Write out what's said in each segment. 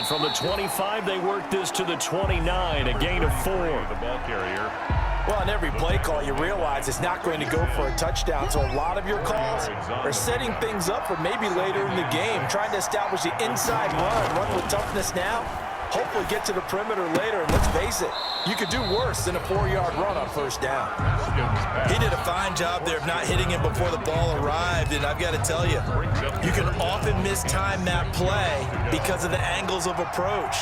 And from the 25, they work this to the 29, a gain of 4. The ball carrier. Well, on every play call, you realize it's not going to go for a touchdown. So a lot of your calls are setting things up for maybe later in the game, trying to establish the inside run with toughness now. Hopefully get to the perimeter later, and let's face it, you could do worse than a 4-yard run on first down. He did a fine job there of not hitting him before the ball arrived, and I've got to tell you, you can often mistime that play because of the angles of approach.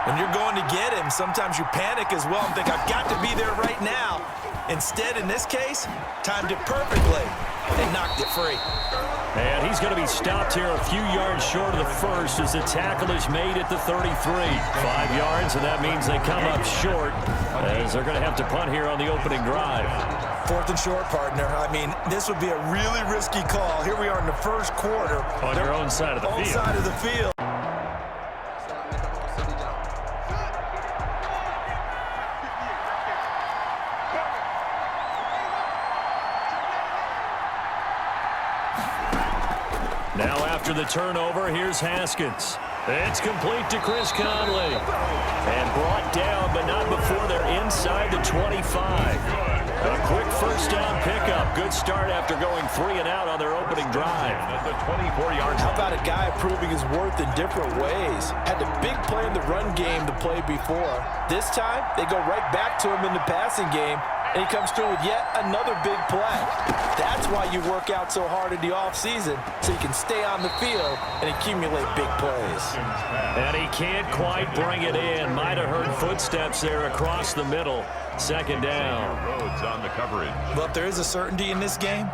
When you're going to get him, sometimes you panic as well and think, I've got to be there right now. Instead, in this case, timed it perfectly and knocked it free. And he's going to be stopped here a few yards short of the first as the tackle is made at the 33. 5 yards, and that means they come up short as they're going to have to punt here on the opening drive. 4th and short, partner. I mean, this would be a really risky call. Here we are in the first quarter. On your own side of the field. Side of the field. Now after the turnover, here's Haskins. It's complete to Chris Conley. And brought down, but not before they're inside the 25. A quick first down pickup. Good start after going 3 and out on their opening drive. At the 24-yard line. How about a guy proving his worth in different ways? Had the big play in the run game to play before. This time, they go right back to him in the passing game, and he comes through with yet another big play. That's why you work out so hard in the offseason, so you can stay on the field and accumulate big plays. And he can't quite bring it in. Might have heard footsteps there across the middle. Second down. Rhodes on the coverage. Well, if there is a certainty in this game,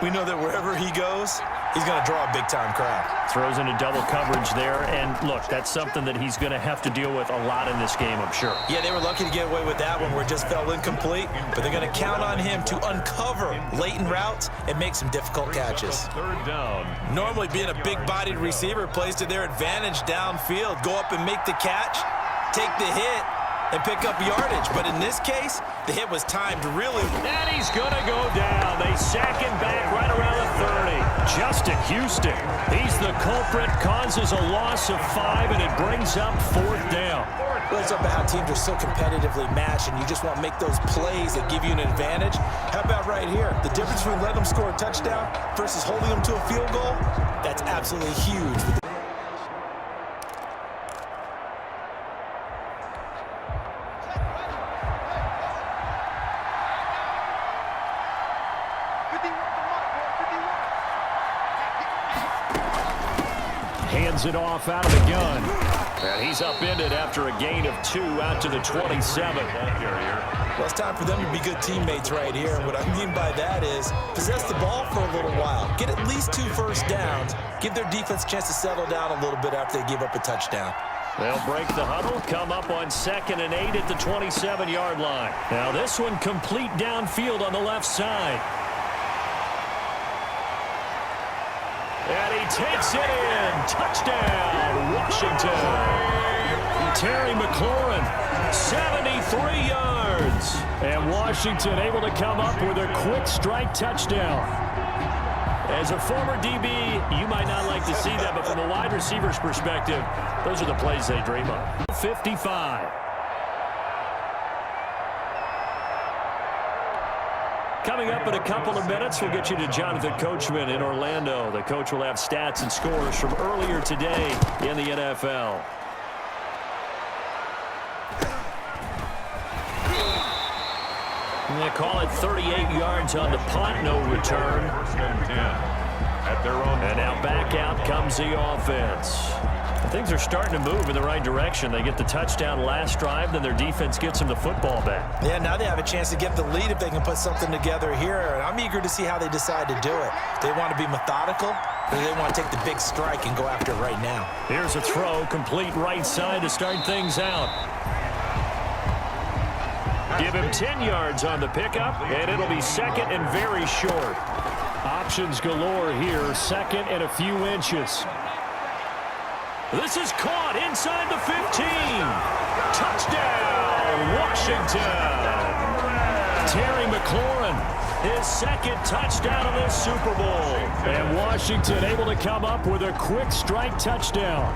we know that wherever he goes, he's going to draw a big-time crowd. Throws into double coverage there. And, look, that's something that he's going to have to deal with a lot in this game, I'm sure. Yeah, they were lucky to get away with that one where it just fell incomplete. But they're going to count on him to uncover latent routes and make some difficult catches. 3rd down. Normally, being a big-bodied receiver plays to their advantage downfield. Go up and make the catch, take the hit, and pick up yardage. But in this case, the hit was timed really. And he's going to go down. They sack him back right around the 30. Justin Houston, he's the culprit, causes a loss of 5, and it brings up 4th down. Well, it's about how teams are so competitively matched, and you just want to make those plays that give you an advantage. How about right here? The difference between letting them score a touchdown versus holding them to a field goal, that's absolutely huge. Hands it off out of the gun. And he's upended after a gain of 2 out to the 27. Well, it's time for them to be good teammates right here. And what I mean by that is possess the ball for a little while. Get at least 2 first downs. Give their defense a chance to settle down a little bit after they give up a touchdown. They'll break the huddle, come up on 2nd and 8 at the 27-yard line. Now this one complete downfield on the left side. And he takes it in. Touchdown, Washington. Terry McLaurin, 73 yards. And Washington able to come up with a quick strike touchdown. As a former DB, you might not like to see that, but from a wide receiver's perspective, those are the plays they dream of. 55. Coming up in a couple of minutes, we'll get you to Jonathan Coachman in Orlando. The coach will have stats and scores from earlier today in the NFL. And they call it 38 yards on the punt, no return. 1st and 10 at their own. And now back out comes the offense. Things are starting to move in the right direction. They get the touchdown last drive, then their defense gets them the football back. Yeah, now they have a chance to get the lead if they can put something together here. And I'm eager to see how they decide to do it. They want to be methodical, or they want to take the big strike and go after it right now. Here's a throw, complete right side to start things out. Give him 10 yards on the pickup, and it'll be 2nd and very short. Options galore here, 2nd and a few inches. This is caught inside the 15. Touchdown, Washington. Terry McLaurin, his 2nd touchdown of this Super Bowl. And Washington able to come up with a quick strike touchdown.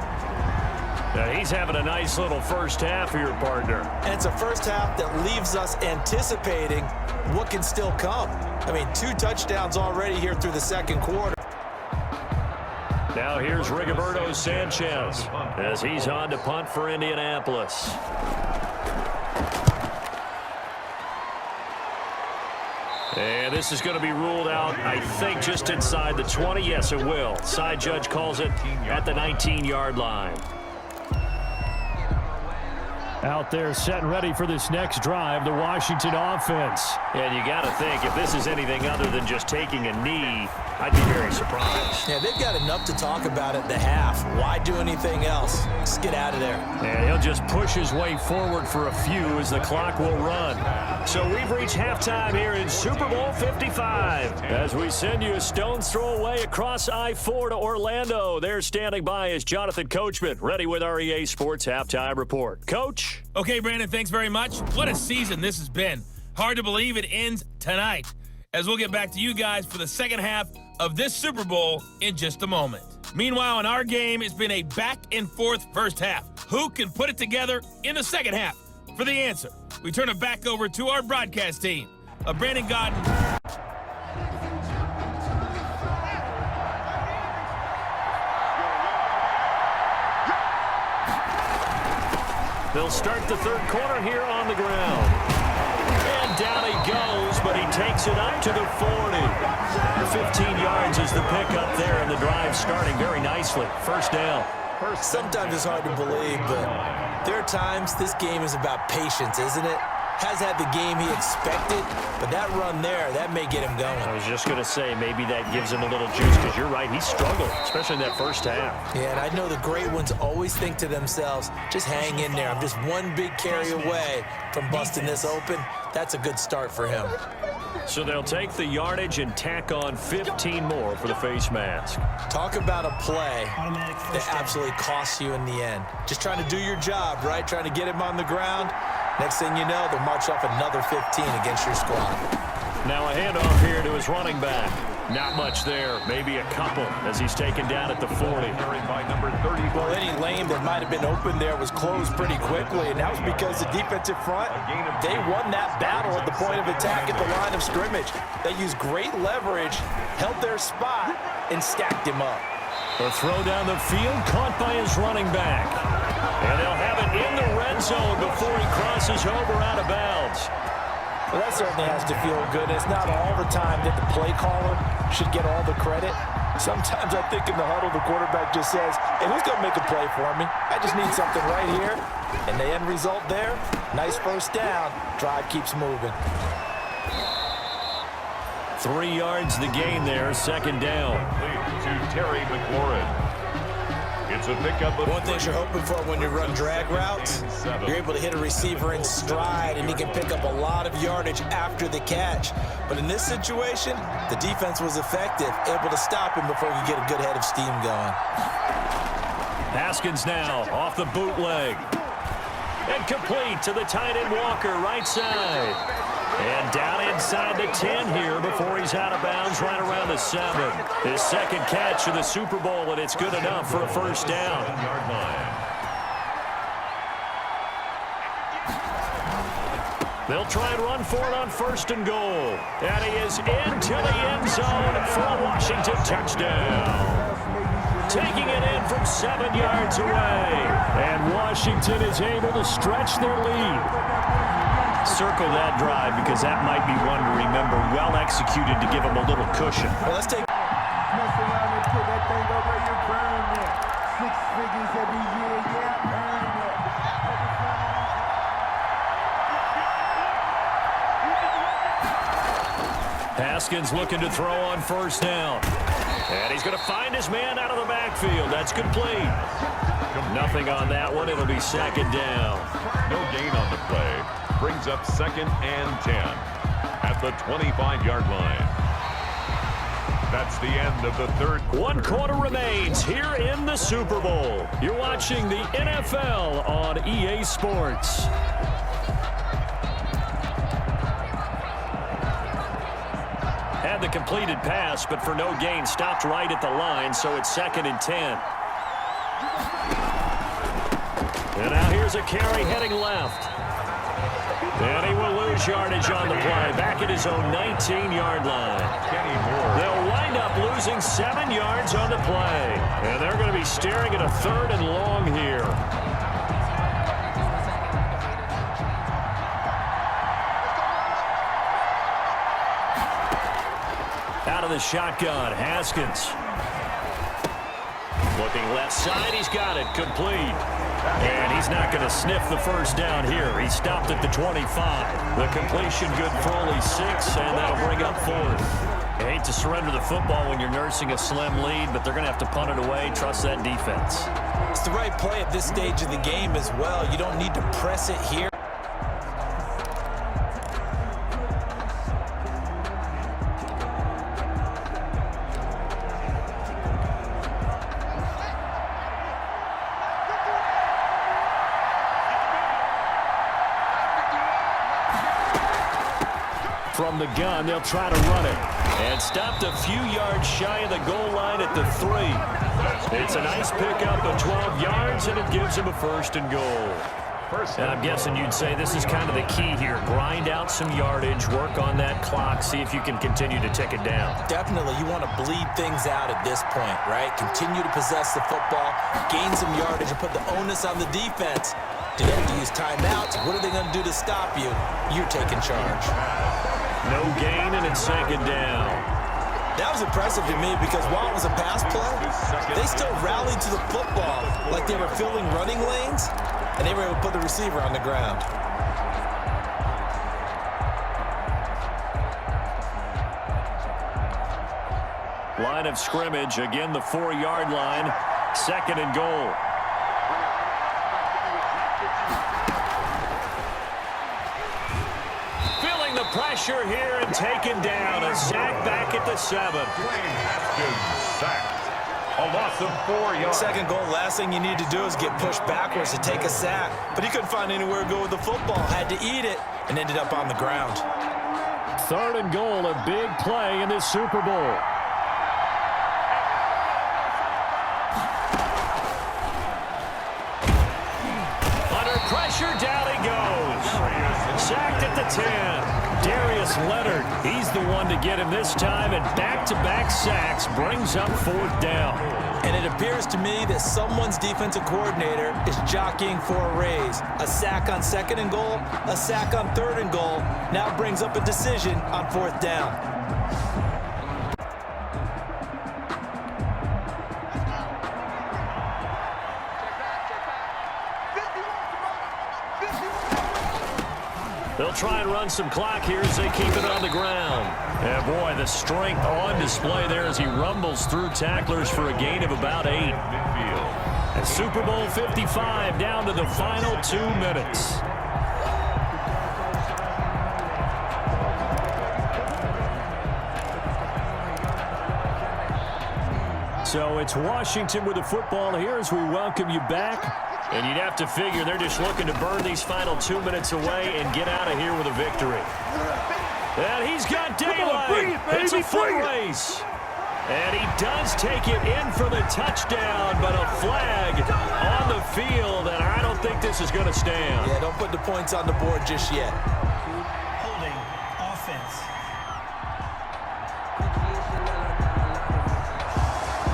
Now he's having a nice little first half here, partner. And it's a first half that leaves us anticipating what can still come. I mean, 2 touchdowns already here through the second quarter. Now here's Rigoberto Sanchez as he's on to punt for Indianapolis. And this is going to be ruled out, I think, just inside the 20. Yes, it will. Side judge calls it at the 19-yard line. Out there set and ready for this next drive, the Washington offense. And you got to think, if this is anything other than just taking a knee, I'd be very surprised. Yeah, they've got enough to talk about at the half. Why do anything else? Just get out of there. And he'll just push his way forward for a few as the clock will run. So we've reached halftime here in Super Bowl 55. As we send you a stone's throw away across I-4 to Orlando. There standing by is Jonathan Coachman, ready with our EA Sports Halftime Report. Coach? Okay, Brandon, thanks very much. What a season this has been. Hard to believe it ends tonight, as we'll get back to you guys for the second half of this Super Bowl in just a moment. Meanwhile, in our game, it's been a back-and-forth first half. Who can put it together in the second half? For the answer, we turn it back over to our broadcast team. Brandon Gaudin. They'll start the third quarter here on the ground. And down he goes, but he takes it up to the 40. 15 yards is the pickup there, and the drive starting very nicely. First down. Sometimes it's hard to believe, but there are times this game is about patience, isn't it? Has had the game he expected, but that run there, that may get him going. I was just going to say, maybe that gives him a little juice, because you're right, he struggled, especially in that first half. Yeah, and I know the great ones always think to themselves, just hang in there. I'm just one big carry away from busting this open. That's a good start for him. So they'll take the yardage and tack on 15 more for the face mask. Talk about a play that absolutely costs you in the end. Just trying to do your job, right? Trying to get him on the ground. Next thing you know, they'll march off another 15 against your squad. Now a handoff here to his running back. Not much there, maybe a couple as he's taken down at the 40. By number 30. Well, any lane that might have been open there was closed pretty quickly, and that was because the defensive front, they won that battle at the point of attack at the line of scrimmage. They used great leverage, held their spot, and stacked him up. A throw down the field, caught by his running back. And they'll have it in the red zone before he crosses over out of bounds. Well, that certainly has to feel good. It's not all the time that the play caller should get all the credit. Sometimes I think in the huddle, the quarterback just says, hey, who's going to make a play for me? I just need something right here. And the end result there, nice first down. Drive keeps moving. 3 yards the gain there, second down. To Terry McLaurin. It's a pickup of One thing you're hoping for when you run drag routes, you're able to hit a receiver in stride, and he can pick up a lot of yardage after the catch. But in this situation, the defense was effective, able to stop him before he could get a good head of steam going. Haskins now off the bootleg. And complete to the tight end Walker, right side. And down inside the 10 here before he's out of bounds right around the 7. His second catch of the Super Bowl, and it's good enough for a first down. They'll try and run for it on first and goal. And he is into the end zone for a Washington touchdown. Taking it in from 7 yards away. And Washington is able to stretch their lead. Circle that drive because that might be one to remember. Well executed to give him a little cushion. Well, let's take... Mess around and put that thing over your burn it. 6 figures every year, yeah, burn it. Haskins looking to throw on first down. And he's going to find his man out of the backfield. That's complete. Nothing on that one. It'll be second down. No gain on the play. Brings up second and 10 at the 25-yard line. That's the end of the third quarter. 1 quarter remains here in the Super Bowl. You're watching the NFL on EA Sports. Had the completed pass, but for no gain, stopped right at the line, so it's second and 10. And now here's a carry heading left. And he will lose yardage on the play. Back at his own 19-yard line. They'll wind up losing 7 yards on the play. And they're going to be staring at a 3rd and long here. Out of the shotgun, Haskins. Looking left side, he's got it, complete. And he's not going to sniff the first down here. He stopped at the 25. The completion good for only 6, and that'll bring up 4th. You hate to surrender the football when you're nursing a slim lead, but they're going to have to punt it away. Trust that defense. It's the right play at this stage of the game as well. You don't need to press it here. From the gun, they'll try to run it. And stopped a few yards shy of the goal line at the 3. It's a nice pickup of 12 yards, and it gives him a 1st and goal. And I'm guessing you'd say this is kind of the key here. Grind out some yardage, work on that clock, see if you can continue to tick it down. Definitely, you want to bleed things out at this point, right? Continue to possess the football, gain some yardage, and put the onus on the defense. Do they have to use timeouts? What are they going to do to stop you? You're taking charge. No gain, and it's 2nd down. That was impressive to me because while it was a pass play, they still rallied to the football like they were filling running lanes, and they were able to put the receiver on the ground. Line of scrimmage, again the 4-yard line, 2nd and goal. Feeling the pressure here and taken down. A sack back at the 7. Haskins sacked. A loss of 4 yards. 2nd goal, last thing you need to do is get pushed backwards to take a sack. But he couldn't find anywhere to go with the football. Had to eat it and ended up on the ground. 3rd and goal, a big play in this Super Bowl. Under pressure, down he goes. Sacked at the 10. Darius Leonard, he's the one to get him this time, and back-to-back sacks brings up 4th down. And it appears to me that someone's defensive coordinator is jockeying for a raise. A sack on 2nd and goal, a sack on 3rd and goal, now brings up a decision on 4th down. They'll try and run some clock here as they keep it on the ground. And boy, the strength on display there as he rumbles through tacklers for a gain of about 8. And Super Bowl 55 down to the final 2 minutes. So it's Washington with the football here as we welcome you back. And you'd have to figure they're just looking to burn these final 2 minutes away and get out of here with a victory. And he's got daylight. It's a foot race. And he does take it in for the touchdown, but a flag on the field, and I don't think this is going to stand. Yeah, don't put the points on the board just yet. Holding offense.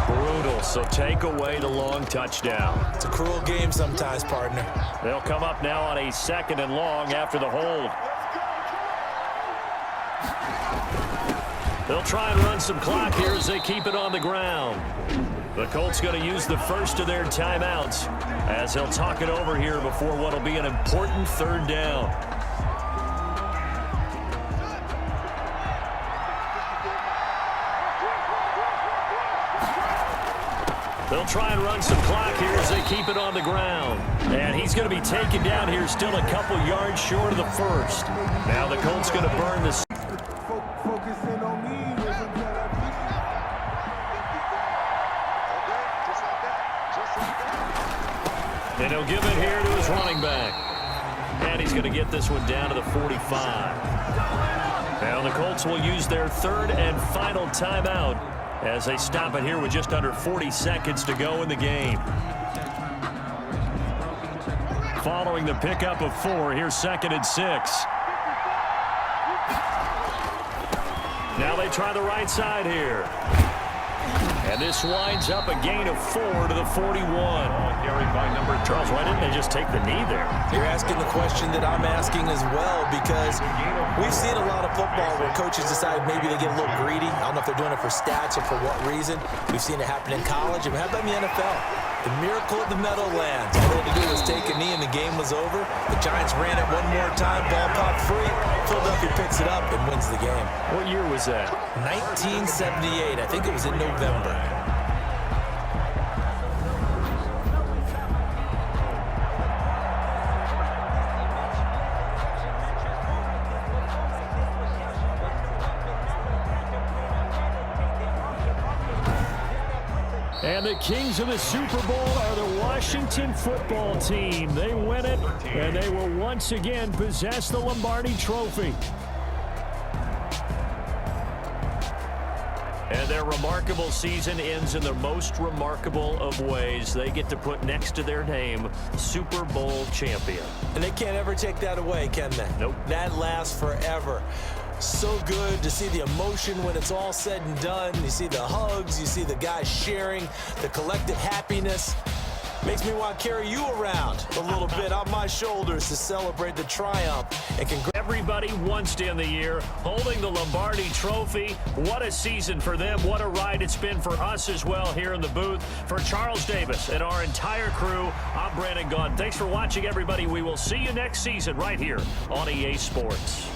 Brutal, so take away the long touchdown. It's a cruel game sometimes, partner. They'll come up now on a 2nd and long after the hold. They'll try and run some clock here as they keep it on the ground. The Colts going to use the first of their timeouts as they'll talk it over here before what will be an important 3rd down. They'll try and run some clock here as they keep it on the ground. And he's going to be taken down here still a couple yards short of the 1st. Now the Colts going to burn this. Focusing on me. And he'll give it here to his running back. And he's going to get this one down to the 45. Now the Colts will use their 3rd and final timeout as they stop it here with just under 40 seconds to go in the game. following the pickup of 4. Here's 2nd and 6. Now they try the right side here. And this winds up a gain of 4 to the 41. Carried by number Charles, why didn't they just take the knee there? You're asking the question that I'm asking as well, because we've seen a lot of football where coaches decide maybe they get a little greedy. I don't know if they're doing it for stats or for what reason. We've seen it happen in college, and how about in the NFL? The miracle of the Meadowlands. All they had to do was take a knee and the game was over. The Giants ran it one more time, ball popped free. Philadelphia picks it up and wins the game. What year was that? 1978. I think it was in November. And the kings of the Super Bowl are the Washington football team. They win it, and they will once again possess the Lombardi Trophy. And their remarkable season ends in the most remarkable of ways. They get to put next to their name, Super Bowl champion. And they can't ever take that away, can they? Nope. That lasts forever. So good to see the emotion when it's all said and done. You see the hugs, you see the guys sharing, the collective happiness. Makes me want to carry you around a little bit on my shoulders to celebrate the triumph. And Everybody once in the year holding the Lombardi Trophy. What a season for them. What a ride it's been for us as well here in the booth. For Charles Davis and our entire crew, I'm Brandon Gaudin. Thanks for watching, everybody. We will see you next season right here on EA Sports.